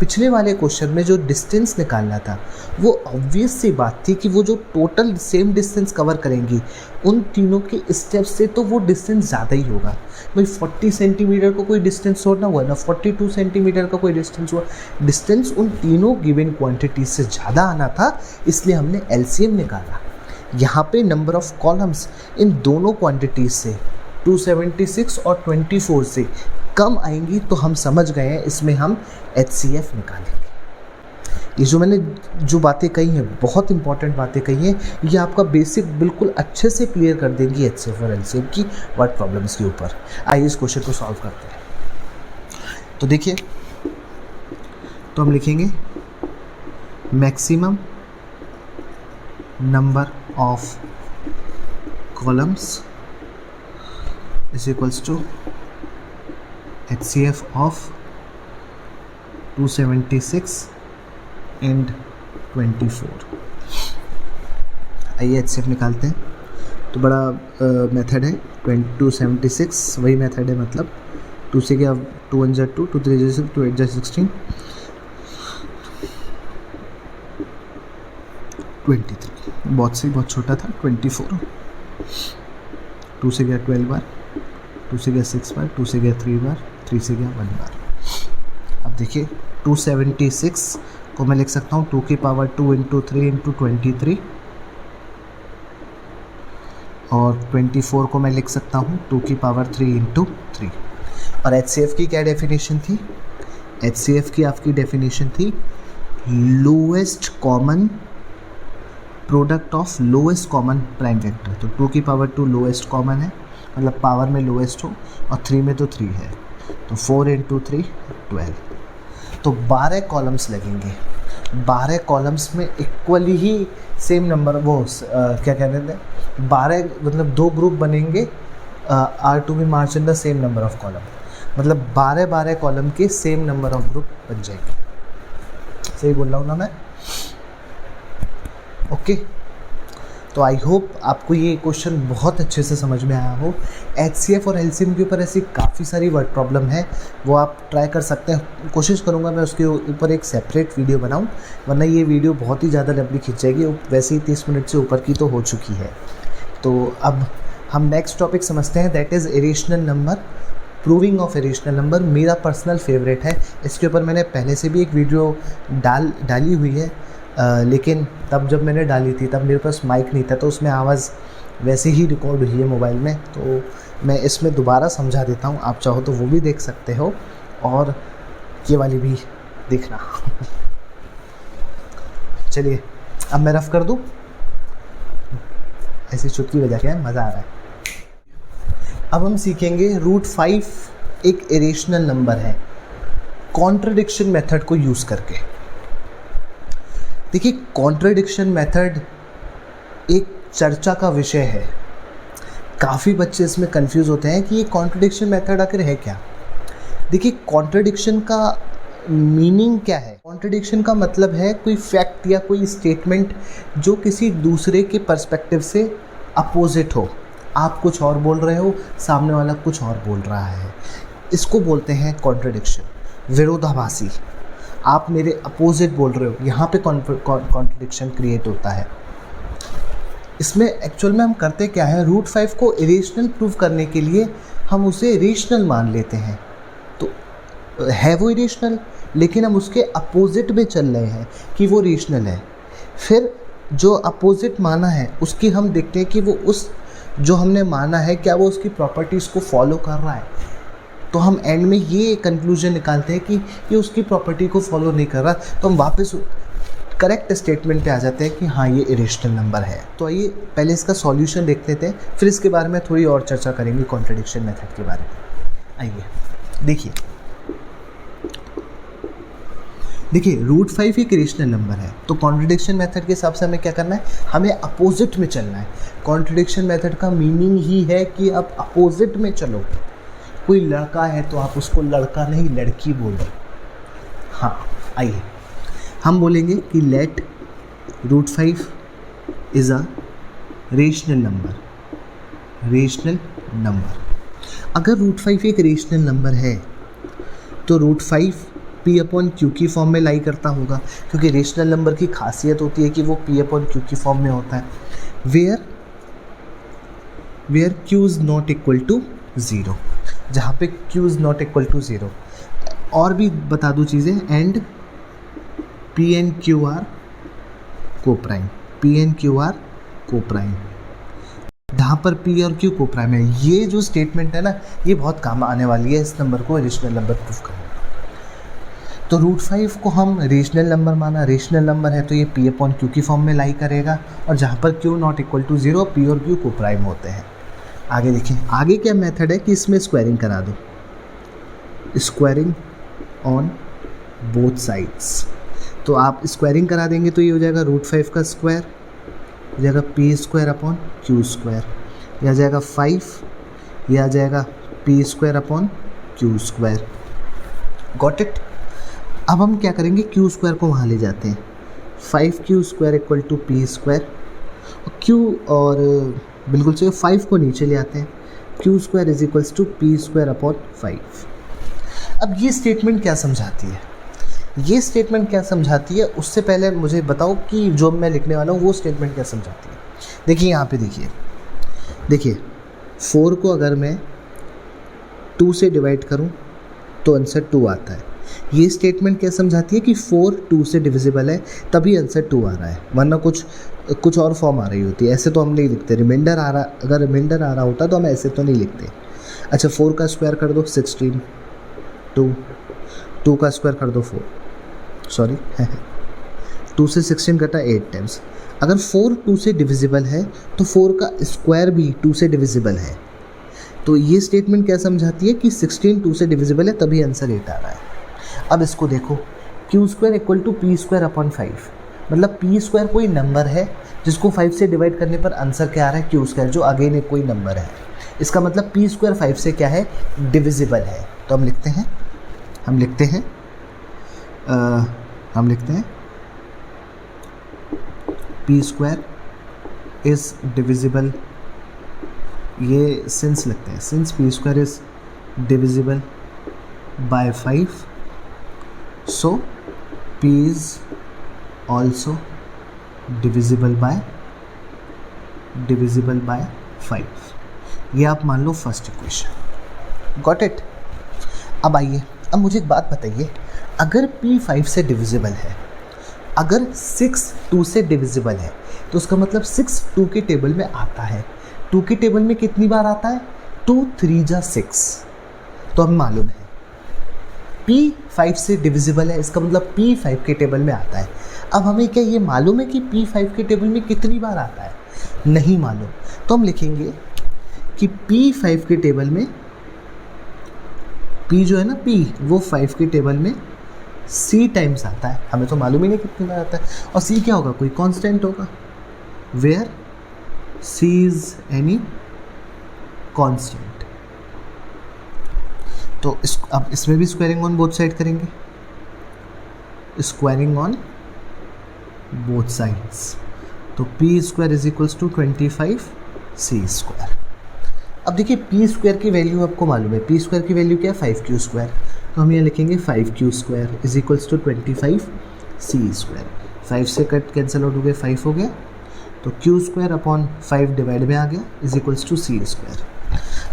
पिछले वाले क्वेश्चन में जो डिस्टेंस निकालना था वो ऑब्वियस सी बात थी कि वो जो टोटल सेम डिस्टेंस कवर करेंगी उन तीनों के स्टेप से, तो वो डिस्टेंस ज़्यादा ही होगा। भाई 40 सेंटीमीटर का कोई डिस्टेंस छोड़ना हुआ ना 42 सेंटीमीटर का कोई डिस्टेंस हुआ, डिस्टेंस उन तीनों गिवन क्वांटिटीज से ज़्यादा आना था, इसलिए हमने LCM निकाला। यहाँ पे नंबर ऑफ कॉलम्स इन दोनों क्वांटिटीज से 276 और 24 से कम आएंगी, तो हम समझ गए हैं इसमें हम HCF निकालेंगे। ये जो मैंने जो बातें कही हैं, बहुत इंपॉर्टेंट बातें कही हैं, ये आपका बेसिक बिल्कुल अच्छे से क्लियर कर देंगी HCF और LCM की वर्ड प्रॉब्लम्स के ऊपर। आइए इस क्वेश्चन को सॉल्व करते हैं। तो देखिए, तो हम लिखेंगे maximum number of columns is equals to HCF of 276 and 24। आइए HCF निकालते हैं। तो बड़ा मेथड है 276, वही मेथड है, मतलब 2 से गया 2 1 जा 2, 2 3 जा 6, 2 8 जा 16, 23। बहुत सही, बहुत छोटा था 24। 2 से गया 12 बार, 2 से गया 6 बार, 2 से गया 3 बार, 3 से गया 1 बार। अब देखिए 276 को मैं लिख सकता हूँ 2 की पावर 2 इंटू 3 इंटू 23, और 24 को मैं लिख सकता हूँ 2 की पावर 3 इंटू 3। और HCF की क्या डेफिनेशन थी? HCF की आपकी डेफिनेशन थी lowest common product of lowest common prime vector. तो 2 की पावर 2 लोएस्ट कॉमन है, मतलब पावर में लोएस्ट हो, और 3 में तो 3 है, तो 4 इंटू 3 12। तो 12 कॉलम्स लगेंगे। 12 कॉलम्स में इक्वली ही सेम नंबर, वो क्या कहते हैं, 12 मतलब 2 ग्रुप बनेंगे, are to be march in the same number of column, मतलब 12 कॉलम के सेम नंबर ऑफ ग्रुप बन जाएंगे। सही बोल रहा हूँ ना मैं? ओके। तो आई होप आपको ये क्वेश्चन बहुत अच्छे से समझ में आया हो। HCF और LCM के ऊपर ऐसी काफ़ी सारी वर्ड प्रॉब्लम है, वो आप ट्राई कर सकते हैं। कोशिश करूँगा मैं उसके ऊपर एक सेपरेट वीडियो बनाऊँ, वरना ये वीडियो बहुत ही ज़्यादा लंबी खिंच जाएगी, वैसे ही 30 मिनट से ऊपर की तो हो चुकी है। तो अब हम नेक्स्ट टॉपिक समझते हैं, that is irrational number, proving of irrational number. मेरा पर्सनल फेवरेट है, इसके ऊपर मैंने पहले से भी एक वीडियो डाली हुई है, लेकिन तब जब मैंने डाली थी तब मेरे पास माइक नहीं था, तो उसमें आवाज़ वैसे ही रिकॉर्ड हुई है मोबाइल में, तो मैं इसमें दोबारा समझा देता हूँ। आप चाहो तो वो भी देख सकते हो, और ये वाली भी देखना। चलिए अब मैं रफ कर दूँ, ऐसी चुटकी बजा के मज़ा आ रहा है। अब हम सीखेंगे √5 एक इरेशनल नंबर है, कॉन्ट्रडिक्शन मेथड को यूज़ करके। देखिए, कॉन्ट्रडिक्शन मेथड एक चर्चा का विषय है। काफ़ी बच्चे इसमें कंफ्यूज होते हैं कि ये कॉन्ट्रडिक्शन मेथड आखिर है क्या। देखिए, कॉन्ट्रडिक्शन का मीनिंग क्या है? कॉन्ट्रडिक्शन का मतलब है कोई फैक्ट या कोई स्टेटमेंट जो किसी दूसरे के पर्सपेक्टिव से अपोजिट हो। आप कुछ और बोल रहे हो, सामने वाला कुछ और बोल रहा है, इसको बोलते हैं कॉन्ट्रडिक्शन, विरोधाभासी। आप मेरे अपोजिट बोल रहे हो, यहाँ पे कॉन्ट्रडिक्शन क्रिएट होता है। इसमें एक्चुअल में हम करते क्या है, √5 को इरेशनल प्रूव करने के लिए हम उसे रेशनल मान लेते हैं। तो है वो इरेशनल, लेकिन हम उसके अपोजिट में चल रहे हैं कि वो रेशनल है। फिर जो अपोजिट माना है उसकी हम देखते हैं कि वो उस जो हमने माना है क्या वो उसकी प्रॉपर्टीज़ को फॉलो कर रहा है। तो हम एंड में ये कंक्लूजन निकालते हैं कि ये उसकी प्रॉपर्टी को फॉलो नहीं कर रहा, तो हम वापस करेक्ट स्टेटमेंट पे आ जाते हैं कि हाँ ये इरेशनल नंबर है। तो आइए पहले इसका सॉल्यूशन देख लेते हैं, फिर इसके बारे में थोड़ी और चर्चा करेंगे कॉन्ट्रडिक्शन मेथड के बारे में। आइए देखिए √5 एक इरेशनल नंबर है, तो कॉन्ट्रडिक्शन मेथड के हिसाब से हमें क्या करना है, हमें अपोजिट में चलना है। कॉन्ट्रडिक्शन मेथड का मीनिंग ही है कि आप अपोजिट में चलो। कोई लड़का है तो आप उसको लड़का नहीं लड़की बोलो। हाँ, आइए हम बोलेंगे कि let √5 is a rational number. Rational number. अगर रूट 5 एक रेशनल नंबर है तो रूट 5 पी अपॉन क्यू की फॉर्म में लाई करता होगा, क्योंकि रेशनल नंबर की खासियत होती है कि वो पी अपॉन क्यू की फॉर्म में होता है, where Q is not equal to zero, जहाँ पे Q is not equal to zero. और भी बता दूँ चीज़ें, and P and Q are coprime, P and Q are coprime, जहाँ पर पी और क्यू को प्राइम है। ये जो स्टेटमेंट है ना, ये बहुत काम आने वाली है इस नंबर को रेशनल नंबर प्रूफ करने। तो रूट 5 को हम रेशनल नंबर माना, रेशनल नंबर है तो ये पी अपॉन क्यू की फॉर्म में लाई करेगा, और जहाँ पर q not equal to zero, p और क्यू को प्राइम होते हैं। आगे देखिए, आगे क्या मेथड है कि इसमें स्क्वायरिंग करा दो, स्क्वायरिंग ऑन बोथ साइड्स। तो आप स्क्वायरिंग करा देंगे तो ये हो जाएगा रूट 5 का स्क्वायर, हो जाएगा P square upon Q square, यह आ जाएगा 5, यह आ जाएगा P square upon Q square. Got it. अब हम क्या करेंगे, क्यू स्क्वायर को वहाँ ले जाते हैं, 5q square equal to p square, q और बिल्कुल से 5 को नीचे ले आते हैं, q square is equals to p square upon 5। अब ये स्टेटमेंट क्या समझाती है, ये स्टेटमेंट क्या समझाती है, उससे पहले मुझे बताओ कि जो मैं लिखने वाला हूँ वो स्टेटमेंट क्या समझाती है। देखिए यहाँ पे देखिए 4 को अगर मैं 2 से डिवाइड करूँ तो आंसर 2 आता है। ये स्टेटमेंट क्या समझाती है कि 4 2 से डिविजिबल है, तभी आंसर 2 आ रहा है, वरना कुछ और फॉर्म आ रही होती है। ऐसे तो हम नहीं लिखते, रिमाइंडर आ रहा, अगर रिमाइंडर आ रहा होता तो हम ऐसे तो नहीं लिखते। अच्छा, 4 का स्क्वायर कर दो 16, 2 का स्क्वायर कर दो 4, सॉरी 2 से 16 कटा 8 टाइम्स। अगर 4 2 से डिविजिबल है तो 4 का स्क्वायर भी 2 से डिविजिबल है। तो ये स्टेटमेंट क्या समझाती है कि 16 2 से डिविजिबल है, तभी आंसर 8 आ रहा है। अब इसको देखो, q square equal to p square upon 5, मतलब पी स्क्वायर कोई नंबर है जिसको 5 से डिवाइड करने पर आंसर क्या आ रहा है, क्यू स्क्वायर, जो अगेन एक कोई नंबर है। इसका मतलब पी स्क्वायर 5 से क्या है, डिविजिबल है। तो हम लिखते हैं पी स्क्वायर इज डिविजिबल, ये सिंस लिखते हैं, since P square is divisible by 5, so P is also divisible by 5। ये आप मान लो फर्स्ट इक्वेशन। Got it. अब आइए, अब मुझे एक बात बताइए, अगर p 5 से डिविजिबल है, अगर 6 2 से डिविजिबल है, तो उसका मतलब 6 2 के टेबल में आता है। 2 के टेबल में कितनी बार आता है, 2 3 जा 6, तो हमें मालूम है p 5 से डिविजिबल है, इसका मतलब p 5 के टेबल में आता है। अब हमें क्या ये मालूम है कि p 5 के टेबल में कितनी बार आता है, नहीं मालूम। तो हम लिखेंगे कि p 5 के टेबल में, p जो है ना, p वो 5 के टेबल में c टाइम्स आता है। हमें तो मालूम ही नहीं कितनी बार आता है, और c क्या होगा, कोई कांस्टेंट होगा, where c is any constant. तो अब इसमें भी स्क्वायरिंग ऑन बोथ साइड करेंगे, स्क्वायरिंग ऑन बोथ साइड्स। तो p square is equals to 25 c square. अब देखिए पी स्क्वायर की वैल्यू आपको मालूम है, पी स्क्वायर की वैल्यू क्या है, 5q स्क्वायर। तो हम यहाँ लिखेंगे 5q square is equals to 25 c square. 5 से कट कैंसिल आउट हो गया, 5 हो गया, तो q स्क्वायर अपॉन 5 डिवाइड में आ गया is equals to c square.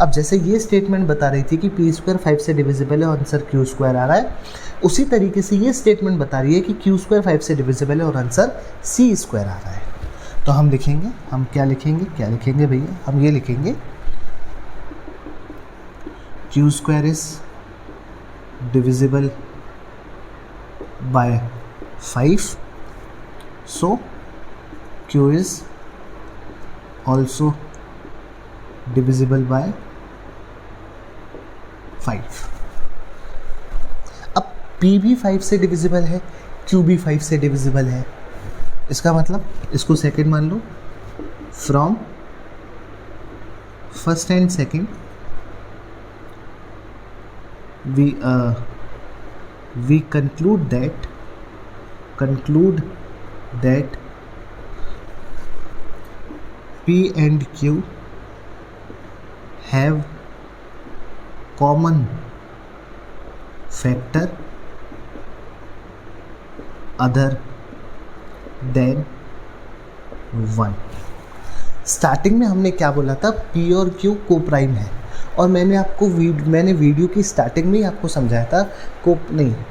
अब जैसे ये स्टेटमेंट बता रही थी कि पी स्क्वायर 5 से डिविजिबल है और आंसर क्यू स्क्वायर आ रहा है, उसी तरीके से ये स्टेटमेंट बता रही है कि क्यू स्क्वायर 5 से डिविजिबल है और आंसर सी स्क्वायर आ रहा है। तो हम लिखेंगे, हम क्या लिखेंगे भैया, हम ये लिखेंगे Q square is divisible by 5, so Q is also divisible by 5। अब P भी 5 से डिविजिबल है, Q भी 5 से डिविजिबल है, इसका मतलब इसको सेकंड मान लो, from first and second we conclude that P and Q have common factor other than 1। Starting में हमने क्या बोला था, पी और क्यू को प्राइम है, और मैंने वीडियो की स्टार्टिंग में ही आपको समझाया था,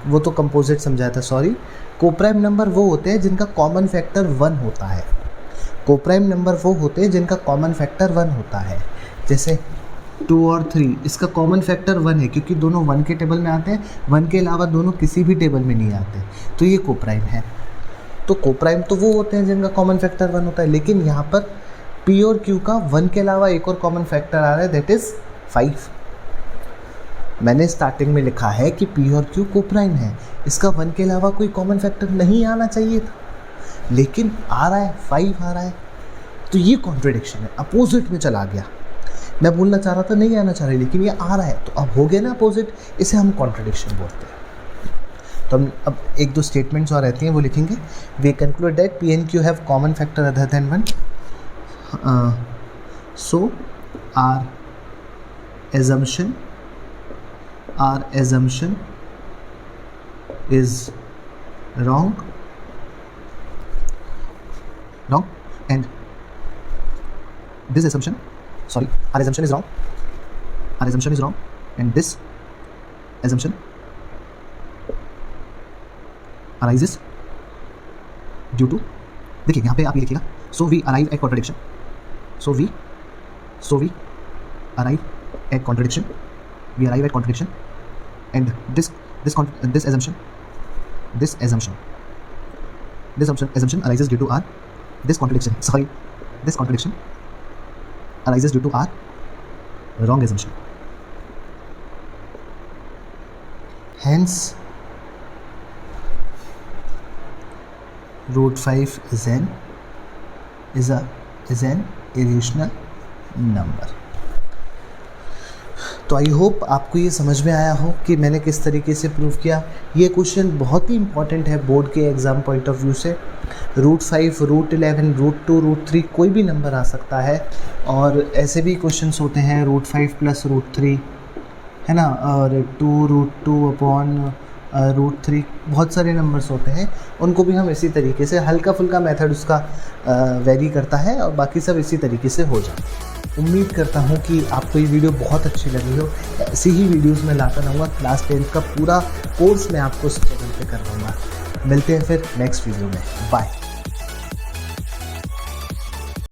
वो तो कंपोजिट समझाया था, सॉरी। कोप्राइम नंबर वो होते हैं जिनका कॉमन फैक्टर 1 होता है। कोप्राइम नंबर वो होते हैं जिनका कॉमन फैक्टर 1 होता है। जैसे 2 और 3, इसका कॉमन फैक्टर 1 है क्योंकि दोनों 1 के टेबल में आते हैं, 1 के अलावा दोनों किसी भी टेबल में नहीं आते, तो ये कोप्राइम है। तो कोप्राइम तो वो होते हैं जिनका कॉमन फैक्टर 1 होता है, लेकिन यहाँ पर पी और क्यू का 1 के अलावा एक और कॉमन फैक्टर आ रहा है, दैट इज़ 5। मैंने स्टार्टिंग में लिखा है कि पी और क्यू कोप्राइम है, इसका 1 के अलावा कोई कॉमन फैक्टर नहीं आना चाहिए था, लेकिन आ रहा है, 5 आ रहा है। तो ये कॉन्ट्रडिक्शन है, अपोजिट में चला गया। मैं बोलना चाह रहा था नहीं आना चाह रही, लेकिन ये आ रहा है, तो अब हो गया ना अपोजिट, इसे हम कॉन्ट्रडिक्शन बोलते हैं। तो हम अब 1-2 स्टेटमेंट्स और रहती हैं, वो लिखेंगे। We conclude that p and q have common factor other than 1, so our assumption is wrong, and this assumption, sorry, our assumption is wrong, and this assumption arises due to, देखिए यहाँ पे आप ये लिखिएगा, so we arrive at contradiction, so we arrive at contradiction, and this assumption arises due to our this contradiction arises due to our wrong assumption. Hence root 5 is an irrational number. तो आई होप आपको ये समझ में आया हो कि मैंने किस तरीके से प्रूव किया। ये क्वेश्चन बहुत ही इंपॉर्टेंट है बोर्ड के एग्ज़ाम पॉइंट ऑफ व्यू से। रूट 5, रूट 11, रूट 2, रूट 3 कोई भी नंबर आ सकता है, और ऐसे भी क्वेश्चंस होते हैं रूट 5 प्लस रूट 3, है ना, और 2 रूट 2 अपॉन रूट 3, बहुत सारे नंबर्स होते हैं, उनको भी हम इसी तरीके से, हल्का फुल्का मेथड उसका वेरी करता है, और बाकी सब इसी तरीके से हो जाता है। उम्मीद करता हूँ कि आपको ये वीडियो बहुत अच्छी लगी हो। ऐसी ही वीडियोस में लाता रहूँगा। क्लास 10 का पूरा कोर्स मैं आपको इस चैनल पे करवाऊँगा। मिलते हैं फिर नेक्स्ट वीडियो में। बाय।